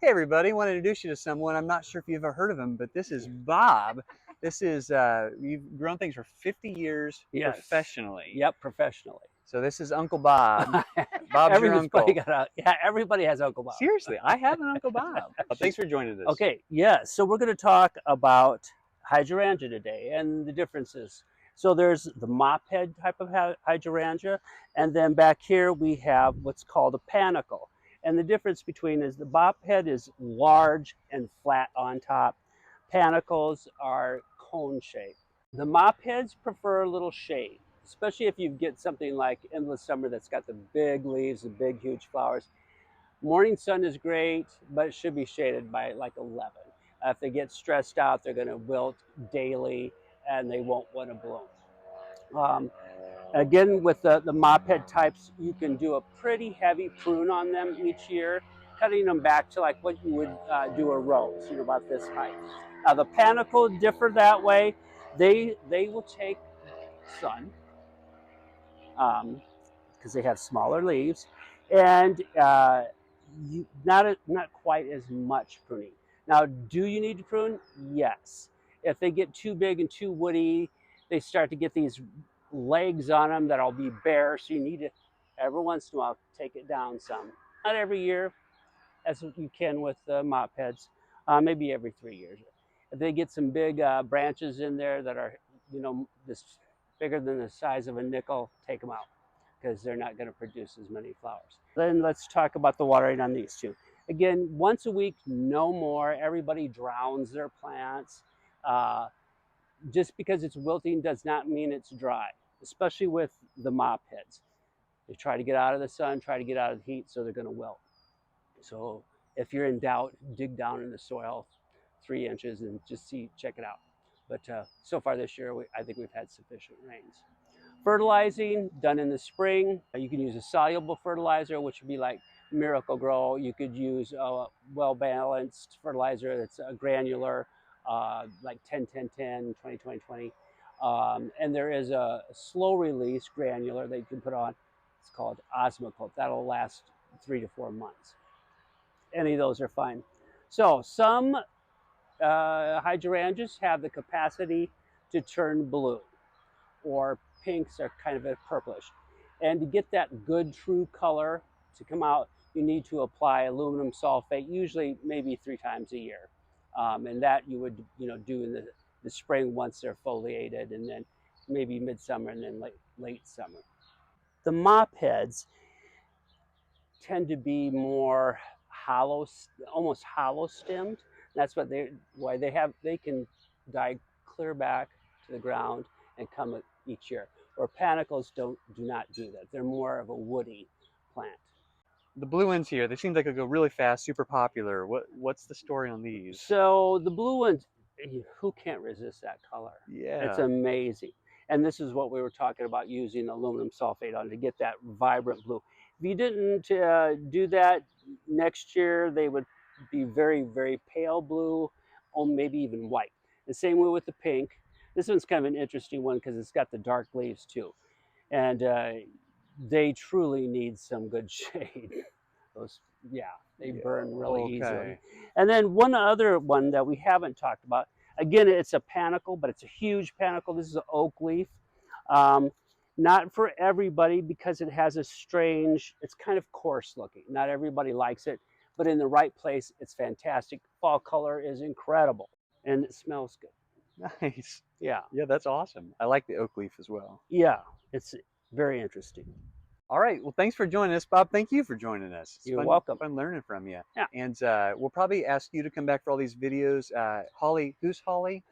Hey everybody, I want to introduce you to someone. I'm not sure if you've ever heard of him, but this is Bob. This is, you've grown things for 50 years Yes. professionally. Yep, professionally. So this is Uncle Bob. Bob's your uncle. Everybody has Uncle Bob. Seriously, I have an Uncle Bob. Thanks for joining us. Okay, yeah, so we're going to talk about hydrangea today and the differences. So there's the mop head type of hydrangea, and then back here we have what's called a panicle. And the difference between is the mop head is large and flat on top. Panicles are cone shaped. The mop heads prefer a little shade, especially if you get something like Endless Summer that's got the big leaves, the big huge flowers. Morning sun is great, but it should be shaded by like 11. If they get stressed out, they're going to wilt daily and they won't want to bloom. Again, with the mop head types, you can do a pretty heavy prune on them each year, cutting them back to like what you would do a rose, about this height. The panicle differ that way. They will take sun because they have smaller leaves, and not quite as much pruning. Now, do you need to prune? Yes. If they get too big and too woody, they start to get these legs on them that'll be bare, so you need to every once in a while take it down some. Not every year, as you can with mop heads, maybe every 3 years. If they get some big branches in there that are, this bigger than the size of a nickel, take them out because they're not going to produce as many flowers. Then let's talk about the watering on these two. Again, once a week, no more. Everybody drowns their plants. Just because it's wilting does not mean it's dry, especially with the mop heads. They try to get out of the sun, try to get out of the heat, so they're going to wilt. So if you're in doubt, dig down in the soil 3 inches and just check it out. But so far this year, I think we've had sufficient rains. Fertilizing, done in the spring. You can use a soluble fertilizer, which would be like Miracle Grow. You could use a well-balanced fertilizer that's a granular, like 10-10-10, 20-20-20. And there is a slow-release granular that you can put on. It's called Osmocote. That'll last 3 to 4 months. Any of those are fine. So some hydrangeas have the capacity to turn blue, or pinks are kind of a purplish. And to get that good true color to come out, you need to apply aluminum sulfate, usually maybe 3 times a year. And that you would do in the spring once they're foliated, and then maybe midsummer and then late summer. The mop heads tend to be more hollow, almost hollow stemmed. That's what they can die clear back to the ground and come each year. Or panicles do not do that. They're more of a woody plant. The blue ones here, they seem like they go really fast, super popular. What's the story on these? So the blue ones, who can't resist that color? Yeah. It's amazing. And this is what we were talking about, using aluminum sulfate on to get that vibrant blue. If you didn't do that next year, they would be very, very pale blue, or maybe even white. The same way with the pink. This one's kind of an interesting one because it's got the dark leaves too. And they truly need some good shade. They burn really easily. And then one other one that we haven't talked about, again, it's a panicle, but it's a huge panicle. This is an oak leaf. Not for everybody because it has it's kind of coarse looking. Not everybody likes it, but in the right place, it's fantastic. Fall color is incredible, and it smells good. Nice. Yeah. Yeah, that's awesome. I like the oak leaf as well. Yeah, it's very interesting. All right. Well, thanks for joining us, Bob. Thank you for joining us. It's You're welcome. Fun learning from you. Yeah. And we'll probably ask you to come back for all these videos. Holly, who's Holly?